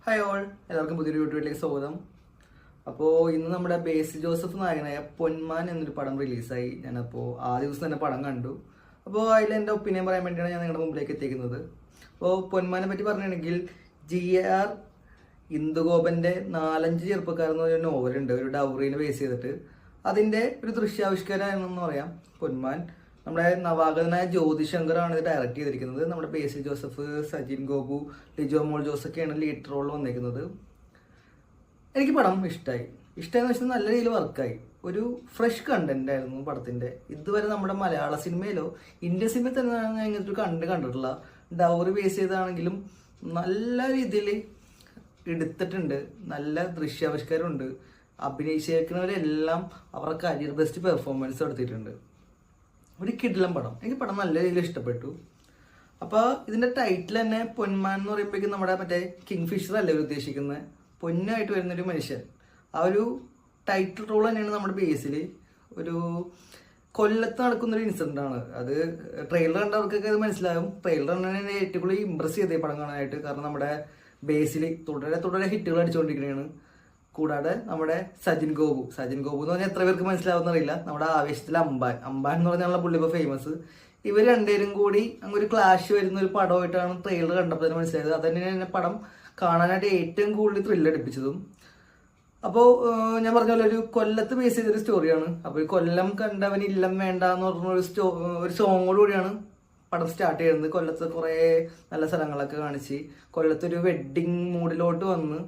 Hi all, എല്ലാവർക്കും പുതിയൊരു യൂട്യൂബിലേക്ക് സ്വാഗതം. അപ്പോൾ ഇന്ന് നമ്മുടെ ബേസിൽ ജോസഫ് നായകനായ പൊന്മാൻ എന്നൊരു പടം റിലീസായി. ഞാനപ്പോൾ ആ ദിവസം തന്നെ പടം കണ്ടു. അപ്പോൾ അതിൽ എൻ്റെ ഒപ്പീനിയൻ പറയാൻ വേണ്ടിയാണ് ഞാൻ നിങ്ങളുടെ മുമ്പിലേക്ക് എത്തിക്കുന്നത്. അപ്പോൾ പൊന്മാനെ പറ്റി പറയുകയാണെങ്കിൽ GR ഇന്ദുഗോപൻ്റെ 4-5 ചെറുപ്പക്കാരെന്ന് പറഞ്ഞ നോവലുണ്ട്, ഒരു ഡൗറീനെ ബേസ് ചെയ്തിട്ട്. അതിൻ്റെ ഒരു ദൃശ്യാവിഷ്കാരമാണെന്ന് പറയാം പൊന്മാൻ. നമ്മുടെ നവാഗതനായ ജ്യോതിശങ്കറാണ് ഇത് ഡയറക്റ്റ് ചെയ്തിരിക്കുന്നത്. നമ്മുടെ ബേസിൽ ജോസഫ്, സജിൻ ഗോപു, ലിജോ മോൾ ജോസൊക്കെയാണ് ലീഡ് റോളിൽ വന്നിരിക്കുന്നത്. എനിക്ക് പടം ഇഷ്ടമായെന്ന് വെച്ചാൽ നല്ല രീതിയിൽ വർക്കായി. ഒരു ഫ്രഷ് കണ്ടന്റ് ആയിരുന്നു പടത്തിന്റെ. ഇതുവരെ നമ്മുടെ മലയാള സിനിമയിലോ ഇന്ത്യൻ സിനിമയിൽ തന്നെ ഞാൻ ഇങ്ങനത്തെ ഒരു കണ്ടിട്ടില്ല. ഡൗറി ബേസ് ചെയ്താണെങ്കിലും നല്ല രീതിയിൽ എടുത്തിട്ടുണ്ട്. നല്ല ദൃശ്യാവിഷ്കാരമുണ്ട്. അഭിനയിച്ചേക്കുന്നവരെല്ലാം അവരുടെ കരിയർ ബെസ്റ്റ് പെർഫോമൻസ് നടത്തിയിട്ടുണ്ട്. ഒരു കിടിലം പടം. എനിക്ക് പടം നല്ല രീതിയിൽ ഇഷ്ടപ്പെട്ടു. അപ്പോൾ ഇതിന്റെ ടൈറ്റിൽ തന്നെ പൊന്മാൻ എന്ന് പറയുമ്പോഴേക്കും നമ്മുടെ മറ്റേ കിങ് ഫിഷർ അല്ലേ ഉദ്ദേശിക്കുന്നത്, പൊന്നായിട്ട് വരുന്നൊരു മനുഷ്യൻ. ആ ഒരു ടൈറ്റിൽ റോൾ തന്നെയാണ് നമ്മുടെ ബേസിൽ. ഒരു കൊല്ലത്ത് നടക്കുന്നൊരു ഇൻസിഡന്റ് ആണ് അത്. ട്രെയിലർ കണ്ടവർക്കൊക്കെ അത് മനസ്സിലാകും. ട്രെയിലർ തന്നെ ഏറ്റവും കൂടുതൽ ഇമ്പ്രസ് ചെയ്തേ പടം കാണാനായിട്ട്. കാരണം നമ്മുടെ ബേസിൽ തുടരെ ഹിറ്റുകൾ അടിച്ചുകൊണ്ടിരിക്കുകയാണ്. കൂടാതെ നമ്മുടെ സജിൻ ഗോപു എന്ന് പറഞ്ഞാൽ എത്ര പേർക്ക് മനസ്സിലാവുന്നറിയില്ല. നമ്മുടെ ആവേശത്തിൽ അമ്പാൻ എന്ന് പറഞ്ഞാലുള്ള പുള്ളി ഇപ്പോൾ ഫേമസ്. ഇവർ രണ്ടുപേരും കൂടി അങ്ങ് ഒരു ക്ലാഷ് വരുന്ന ഒരു പടമായിട്ടാണ് ട്രെയിലർ കണ്ടപ്പോൾ തന്നെ മനസ്സിലായത്. അത് തന്നെയാണ് പടം കാണാനായിട്ട് ഏറ്റവും കൂടുതൽ ത്രില്ലടിപ്പിച്ചതും. അപ്പോൾ ഞാൻ പറഞ്ഞ പോലെ ഒരു കൊല്ലത്ത് ബേസ് ചെയ്തൊരു സ്റ്റോറിയാണ്. അപ്പോൾ കൊല്ലം കണ്ടവൻ ഇല്ലം വേണ്ട എന്ന് പറഞ്ഞ ഒരു സോങ്ങോട് കൂടിയാണ് പടം സ്റ്റാർട്ട് ചെയ്യുന്നത്. കൊല്ലത്ത് കുറേ നല്ല സ്ഥലങ്ങളൊക്കെ കാണിച്ച് കൊല്ലത്തൊരു വെഡ്ഡിങ് മൂഡിലോട്ട് വന്ന്.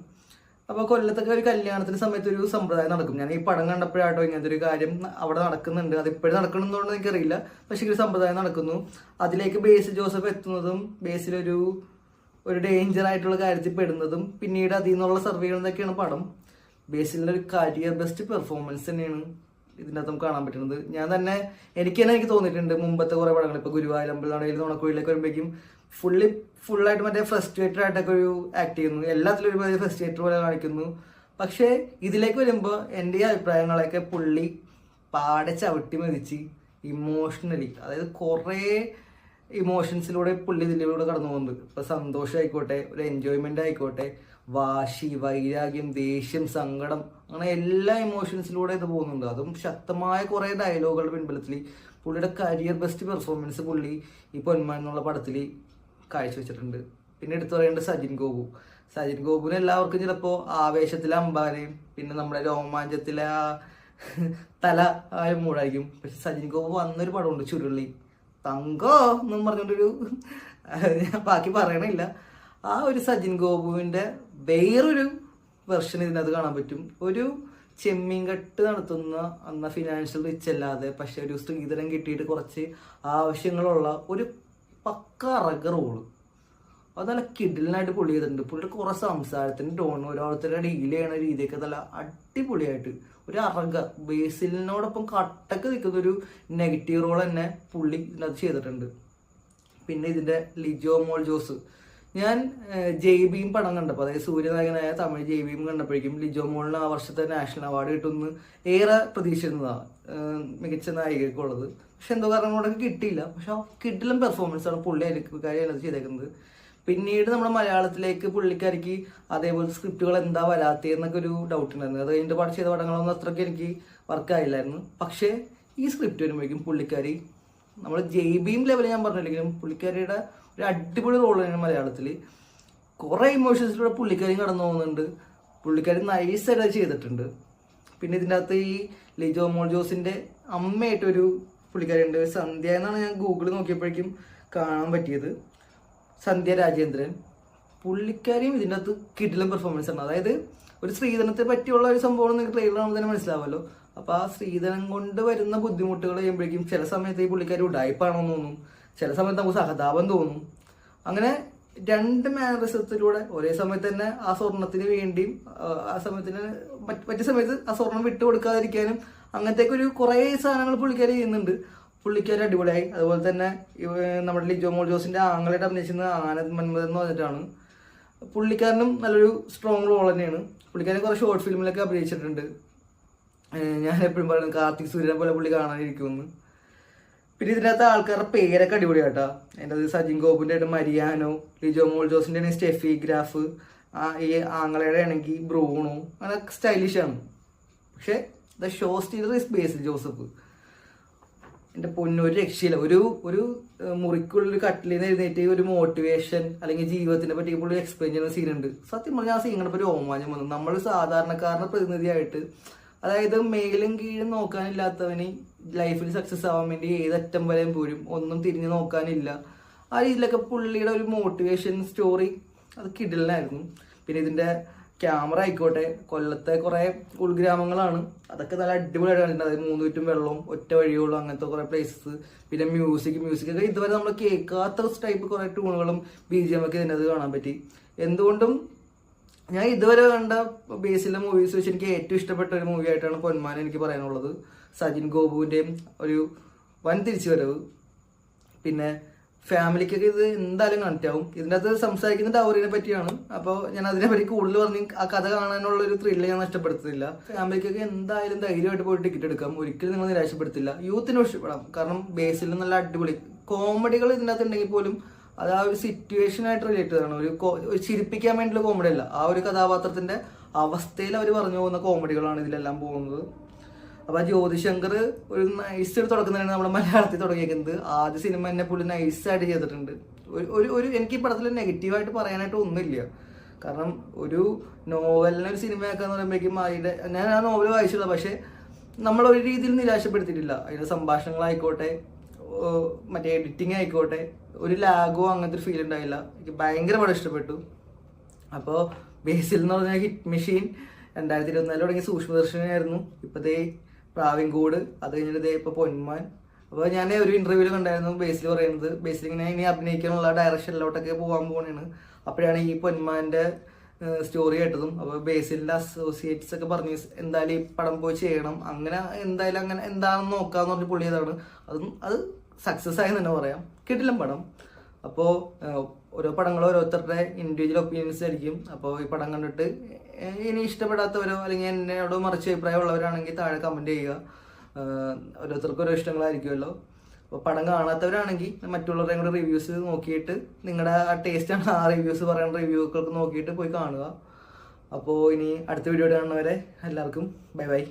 അപ്പോൾ കൊല്ലത്തൊക്കെ ഒരു കല്യാണത്തിന് സമയത്ത് ഒരു സമ്പ്രദായം നടക്കും. ഞാൻ ഈ പടം കണ്ടപ്പോഴാട്ടോ ഇങ്ങനത്തെ ഒരു കാര്യം അവിടെ നടക്കുന്നുണ്ട്. അത് ഇപ്പോഴും നടക്കണമെന്നുള്ളത് എനിക്കറിയില്ല, പക്ഷേ ഒരു സമ്പ്രദായം നടക്കുന്നു. അതിലേക്ക് ബേസിൽ ജോസഫ് എത്തുന്നതും ബേസിലൊരു ഡേഞ്ചർ ആയിട്ടുള്ള കാര്യത്തിൽ പെടുന്നതും പിന്നീട് അതിൽ നിന്നുള്ള സർവേ ചെയ്യുന്നതൊക്കെയാണ് പടം. ബേസിലിൻ്റെ ഒരു കരിയർ ബെസ്റ്റ് പെർഫോമൻസ് തന്നെയാണ് ഇതിൻ്റെ അകത്ത് നമുക്ക് കാണാൻ പറ്റുന്നത്. എനിക്ക് തന്നെ തോന്നിയിട്ടുണ്ട് മുമ്പത്തെ കുറേ പടങ്ങൾ, ഇപ്പോൾ ഗുരുവായൂരമ്പലം നുണക്കുഴിയിലേക്ക് വരുമ്പോഴേക്കും ഫുള്ളായിട്ട് മറ്റേ ഫ്രസ്ട്രേറ്റഡ് ആയിട്ടൊക്കെ ഒരു ആക്ട് ചെയ്യുന്നു. എല്ലാത്തിലും ഒരുപാട് ഫ്രസ്ട്രേറ്റഡ് പോലെ കാണിക്കുന്നു. പക്ഷേ ഇതിലേക്ക് വരുമ്പോൾ എൻ്റെ ഈ അഭിപ്രായങ്ങളൊക്കെ പുള്ളി പാടെ ചവിട്ടി മതിച്ച് ഇമോഷണലി, അതായത് കുറേ ഇമോഷൻസിലൂടെ പുള്ളി ഇതിലൂടെ കടന്നു പോകുന്നുണ്ട്. ഇപ്പം സന്തോഷം ആയിക്കോട്ടെ, ഒരു എൻജോയ്മെൻ്റ് ആയിക്കോട്ടെ, വാശി, വൈരാഗ്യം, ദേഷ്യം, സങ്കടം, അങ്ങനെ എല്ലാ ഇമോഷൻസിലൂടെ ഇത് പോകുന്നുണ്ട്. അതും ശക്തമായ കുറേ ഡയലോഗുകളുടെ പിൻബലത്തിൽ പുള്ളിയുടെ കരിയർ ബെസ്റ്റ് പെർഫോമൻസ് പുള്ളി ഈ പൊന്മാൻ എന്നുള്ള പടത്തിൽ കാഴ്ചവെച്ചിട്ടുണ്ട്. പിന്നെ എടുത്തു പറയേണ്ടത് സജിൻ ഗോപുവിന് എല്ലാവർക്കും ചിലപ്പോൾ ആവേശത്തിലെ അമ്പാനെയും പിന്നെ നമ്മുടെ രോമാഞ്ചത്തിലെ ആ തല ആ മൂടായിരിക്കും. പക്ഷെ സജിൻ ഗോപു വന്നൊരു പടമുണ്ട്, ചുരുളി തങ്കോ എന്നും പറഞ്ഞുകൊണ്ടൊരു, ഞാൻ ബാക്കി പറയണില്ല. ആ ഒരു സജിൻ ഗോപുവിൻ്റെ വേറൊരു വെർഷൻ ഇതിനകത്ത് കാണാൻ പറ്റും. ഒരു ചെമ്മീൻ കെട്ട് നടത്തുന്ന ഫിനാൻഷ്യൽ റിച്ച് അല്ലാതെ പക്ഷെ ഒരു സ്ത്രീധനം കിട്ടിയിട്ട് കുറച്ച് ആവശ്യങ്ങളുള്ള ഒരു പക്ക അറക റോള്. അത് നല്ല കിഡിലിനായിട്ട് പുള്ളി ചെയ്തിട്ടുണ്ട്. പുള്ളിയുടെ കുറേ സംസാരത്തിൻ്റെ ടോൺ, ഓരോരുത്തരുടെ ഡീൽ ചെയ്യണ രീതിയൊക്കെ നല്ല അടിപൊളിയായിട്ട് ഒരു അറക ബേസിലിനോടൊപ്പം കട്ടക്ക് നിൽക്കുന്ന ഒരു നെഗറ്റീവ് റോൾ തന്നെ പുള്ളി ഇതിനകത്ത് ചെയ്തിട്ടുണ്ട്. പിന്നെ ഇതിൻ്റെ ലിജോ മോൾ ജോസ്, ഞാൻ ജെയ്ബീം പടം കണ്ടപ്പോൾ, അതായത് സൂര്യനായകനായ തമിഴ് ജെയ്ബീം കണ്ടപ്പോഴേക്കും ലിജോ മോളിന് ആ വർഷത്തെ നാഷണൽ അവാർഡ് കിട്ടുമെന്ന് ഏറെ പ്രതീക്ഷിച്ചിരുന്നതാണ്, മികച്ച നായികയ്ക്കുള്ളത്. പക്ഷെ എന്തോ കാരണം കൊണ്ടൊക്കെ കിട്ടിയില്ല. പക്ഷെ ആ കിഡിലും പെർഫോമൻസ് ആണ് പുള്ളി അതിനകത്ത് ചെയ്തേക്കുന്നത്. പിന്നീട് നമ്മുടെ മലയാളത്തിലേക്ക് പുള്ളിക്കാരിക്ക് അതേപോലത്തെ സ്ക്രിപ്റ്റുകൾ എന്താ വരാത്തതെന്നൊക്കെ ഒരു ഡൗട്ട് ഉണ്ടായിരുന്നു. അത് അതിൻ്റെ പാട് ചെയ്ത പടങ്ങളൊന്നും അത്രയ്ക്ക് എനിക്ക് വർക്കായില്ലായിരുന്നു. പക്ഷേ ഈ സ്ക്രിപ്റ്റ് വരുമ്പോഴേക്കും പുള്ളിക്കാരി നമ്മൾ ജെയ്ബീം ലെവലിൽ ഞാൻ പറഞ്ഞില്ലെങ്കിലും പുള്ളിക്കാരിയുടെ ഒരു അടിപൊളി റോൾ തന്നെയാണ് മലയാളത്തിൽ. കുറേ ഇമോഷൻസിലൂടെ പുള്ളിക്കാരി കടന്നു പോകുന്നുണ്ട്. പുള്ളിക്കാരി നൈസായിട്ട് അത് ചെയ്തിട്ടുണ്ട്. പിന്നെ ഇതിൻ്റെ അകത്ത് ഈ ലിജോ മോൾ ജോസിൻ്റെ അമ്മയായിട്ടൊരു പുള്ളിക്കാരി ഉണ്ട്, സന്ധ്യ എന്നാണ് ഞാൻ ഗൂഗിളിൽ നോക്കിയപ്പോഴേക്കും കാണാൻ പറ്റിയത്. സന്ധ്യ രാജേന്ദ്രൻ, പുള്ളിക്കാരിയും ഇതിൻ്റെ അകത്ത് കിടിലം പെർഫോമൻസ് ആണ്. അതായത് ഒരു സ്ത്രീധനത്തെ പറ്റിയുള്ള ഒരു സംഭവം നിങ്ങൾക്ക് ട്രെയിലർ ആകുമ്പോൾ തന്നെ മനസ്സിലാവുമല്ലോ. അപ്പോൾ ആ സ്ത്രീധനം കൊണ്ട് വരുന്ന ബുദ്ധിമുട്ടുകൾ ചെയ്യുമ്പോഴേക്കും ചില സമയത്ത് ഈ പുള്ളിക്കാരി ഉഡായിപ്പാണെന്ന് തോന്നും, ചില സമയത്ത് നമുക്ക് സഹതാപം തോന്നും. അങ്ങനെ രണ്ട് മാനറിസത്തിലൂടെ ഒരേ സമയത്ത് തന്നെ ആ സ്വർണത്തിന് വേണ്ടിയും ആ സമയത്തിന് മറ്റു സമയത്ത് ആ സ്വർണം വിട്ടു കൊടുക്കാതിരിക്കാനും അങ്ങനത്തേക്ക് ഒരു കുറേ സാധനങ്ങൾ പുള്ളിക്കാരി ചെയ്യുന്നുണ്ട്. പുള്ളിക്കാരി അടിപൊളിയായി. അതുപോലെ തന്നെ നമ്മുടെ ലിജോ മോൾ ജോസിൻ്റെ ആങ്ങളായിട്ട് അഭിനയിച്ചിരുന്നത് ആനന്ദ് മന്മഥൻ എന്ന് പറഞ്ഞിട്ടാണ്. പുള്ളിക്കാരനും നല്ലൊരു സ്ട്രോങ് റോൾ തന്നെയാണ്. പുള്ളിക്കാരൻ കുറേ ഷോർട്ട് ഫിലിമിലൊക്കെ അഭിനയിച്ചിട്ടുണ്ട്. ഞാൻ എപ്പോഴും പറയുന്നത് കാർത്തിക് സൂര്യനെ പോലെ പുള്ളി കാണാനിരിക്കുമെന്ന്. പിന്നെ ഇതിനകത്ത് ആൾക്കാരുടെ പേരൊക്കെ അടിപൊളിയാട്ടാ. അതിൻ്റെ അത് സജിൻ ഗോപുവിൻ്റെ ആയിട്ട് മരിയാനോ, ലിജോ മോൾ ജോസിൻ്റെ സ്റ്റെഫി ഗ്രാഫ്, ഈ ആങ്ങളയുടെ ആണെങ്കിൽ ബ്രൂണോ, അങ്ങനെ സ്റ്റൈലിഷാണ്. പക്ഷെ the show stelar is Basil Joseph. എൻ്റെ പൊന്നൊരു രക്ഷയില്ല. ഒരു മുറിക്കുള്ളൊരു കട്ടിലിൽ നിന്ന് എഴുന്നേറ്റ് ഒരു മോട്ടിവേഷൻ അല്ലെങ്കിൽ ജീവിതത്തിനെ പറ്റി പുള്ളി എക്സ്പ്ലെയിൻ ചെയ്യുന്ന സീനുണ്ട്. സത്യം പറഞ്ഞാൽ ആ സീൻ കണ്ടപ്പോൾ ഒരു ഓമാനം വന്നു. നമ്മൾ സാധാരണക്കാരനെ പ്രതിനിധിയായിട്ട്, അതായത് മേലും കീഴും നോക്കാനില്ലാത്തവന് ലൈഫിൽ സക്സസ് ആവാൻ വേണ്ടി ഏതറ്റം വരെയും പോരും, ഒന്നും തിരിഞ്ഞു നോക്കാനില്ല. ആ രീതിയിലൊക്കെ പുള്ളിയുടെ ഒരു മോട്ടിവേഷൻ സ്റ്റോറി അത് കിടിലനായിരുന്നു. പിന്നെ ഇതിൻ്റെ ക്യാമറ ആയിക്കോട്ടെ, കൊല്ലത്തെ കുറേ ഉൾഗ്രാമങ്ങളാണ്, അതൊക്കെ നല്ല അടിപൊളിയായിട്ട് കണ്ടിട്ടുണ്ട്. അതായത് 3 ചുറ്റും വെള്ളവും ഒറ്റ വഴികളും അങ്ങനത്തെ കുറേ പ്ലേസസ്. പിന്നെ മ്യൂസിക്കൊക്കെ ഇതുവരെ നമ്മൾ കേൾക്കാത്ത ടൈപ്പ് കുറേ ട്യൂണുകളും BGM ഒക്കെ ഇതിനകത്ത് കാണാൻ പറ്റി. എന്തുകൊണ്ടും ഞാൻ ഇതുവരെ കണ്ട ബേസിലെ മൂവീസ് വെച്ച് എനിക്ക് ഏറ്റവും ഇഷ്ടപ്പെട്ട ഒരു മൂവി ആയിട്ടാണ് പൊന്മാൻ എനിക്ക് പറയാനുള്ളത്. സജിൻ ഗോപുവിൻ്റെയും ഒരു വൻ തിരിച്ചുവരവ്. പിന്നെ ഫാമിലിക്കൊക്കെ ഇത് എന്തായാലും കണക്റ്റ് ആവും. ഇതിൻ്റെ അകത്ത് സംസാരിക്കുന്ന ഡൗറിനെ പറ്റിയാണ്. അപ്പോൾ ഞാൻ അതിനെപ്പറ്റി കൂടുതൽ പറഞ്ഞ് ആ കഥ കാണാനുള്ള ഒരു ത്രില്ല് ഞാൻ നഷ്ടപ്പെടുത്തുന്നില്ല. ഫാമിലിക്കൊക്കെ എന്തായാലും ധൈര്യമായിട്ട് പോയി ടിക്കറ്റ് എടുക്കാം. ഒരിക്കലും നിങ്ങൾ നിരാശപ്പെടുത്തില്ല. യൂത്തിന് ഇഷ്ടപ്പെടാം. കാരണം ബേസിൽ നല്ല അടിപൊളി കോമഡികൾ ഇതിൻ്റെ അകത്ത് ഉണ്ടെങ്കിൽ പോലും അത് ആ ഒരു സിറ്റുവേഷനായിട്ട് റിലേറ്റഡ് ആണ്. ഒരു ചിരിപ്പിക്കാൻ വേണ്ടിയുള്ള കോമഡി അല്ല, ആ ഒരു കഥാപാത്രത്തിന്റെ അവസ്ഥയിൽ അവർ പറഞ്ഞു പോകുന്ന കോമഡികളാണ് ഇതിലെല്ലാം പോകുന്നത്. അപ്പൊ ജ്യോതിശങ്കർ ഒരു നൈസ് തുടക്കം തന്നെയാണ് നമ്മുടെ മലയാളത്തിൽ തുടങ്ങിയിരിക്കുന്നത്. ആദ്യ സിനിമ തന്നെ പുള്ളി നൈസായിട്ട് ചെയ്തിട്ടുണ്ട്. ഒരു എനിക്ക് ഈ പടത്തിൽ നെഗറ്റീവായിട്ട് പറയാനായിട്ട് ഒന്നുമില്ല. കാരണം ഒരു നോവലിനെ ഒരു സിനിമയാക്കാന്ന് പറയുമ്പോഴേക്കും ഞാൻ ആ നോവൽ വായിച്ചില്ല, പക്ഷെ നമ്മളൊരു രീതിയിൽ നിരാശപ്പെടുത്തിയിട്ടില്ല. അതിന്റെ സംഭാഷണങ്ങളായിക്കോട്ടെ, മറ്റേ എഡിറ്റിംഗ് ആയിക്കോട്ടെ, ഒരു ലാഗോ അങ്ങനത്തെ ഒരു ഫീൽ ഉണ്ടായില്ല. എനിക്ക് ഭയങ്കരമായിട്ട് ഇഷ്ടപ്പെട്ടു. അപ്പോൾ ബേസിൽ എന്ന് പറഞ്ഞ ഹിറ്റ് മെഷീൻ 2024 തുടങ്ങിയ സൂക്ഷ്മദർശനായിരുന്നു. ഇപ്പോഴത്തെ പ്രാവിൻകൂട്, അത് കഴിഞ്ഞിട്ട് ഇപ്പോൾ പൊന്മാൻ. അപ്പോൾ ഞാൻ ഒരു ഇന്റർവ്യൂവിൽ കണ്ടായിരുന്നു ബേസിൽ പറയുന്നത്, ബേസിൽ ഇങ്ങനെ ഇനി അഭിനയിക്കാനുള്ള ഡയറക്ഷനിലോട്ടൊക്കെ പോകാൻ പോകണേണ്. അപ്പോഴാണ് ഈ പൊന്മാൻ്റെ സ്റ്റോറി കേട്ടതും. അപ്പോൾ ബേസിലിൻ്റെ അസോസിയേറ്റ്സ് ഒക്കെ പറഞ്ഞു എന്തായാലും ഈ പടം പോയി ചെയ്യണം, അങ്ങനെ എന്തായാലും അങ്ങനെ എന്താണെന്ന് നോക്കാന്ന് പറഞ്ഞ് പുള്ളി ചെയ്താണ്. അത് സക്സസ് ആയി തന്നെ പറയാം. കിട്ടില്ല പടം. അപ്പോൾ ഓരോ പടങ്ങളും ഓരോരുത്തരുടെ ഇൻഡിവിജ്വൽ ഒപ്പീനിയൻസ് ആയിരിക്കും. അപ്പോൾ ഈ പടം കണ്ടിട്ട് ഇനി ഇഷ്ടപ്പെടാത്തവരോ അല്ലെങ്കിൽ എന്നോട് മറിച്ച് അഭിപ്രായം ഉള്ളവരാണെങ്കിൽ താഴെ കമൻറ്റ് ചെയ്യുക. ഓരോരുത്തർക്കും ഓരോ ഇഷ്ടങ്ങളായിരിക്കുമല്ലോ. അപ്പോൾ പടം കാണാത്തവരാണെങ്കിൽ മറ്റുള്ളവരുടെയും കൂടെ റിവ്യൂസ് നോക്കിയിട്ട് നിങ്ങളുടെ ആ ടേസ്റ്റാണ് ആ റിവ്യൂസ് പറയുന്ന റിവ്യൂക്കൾക്ക് നോക്കിയിട്ട് പോയി കാണുക. അപ്പോൾ ഇനി അടുത്ത വീഡിയോ കാണുന്നവരെ എല്ലാവർക്കും ബൈ ബൈ.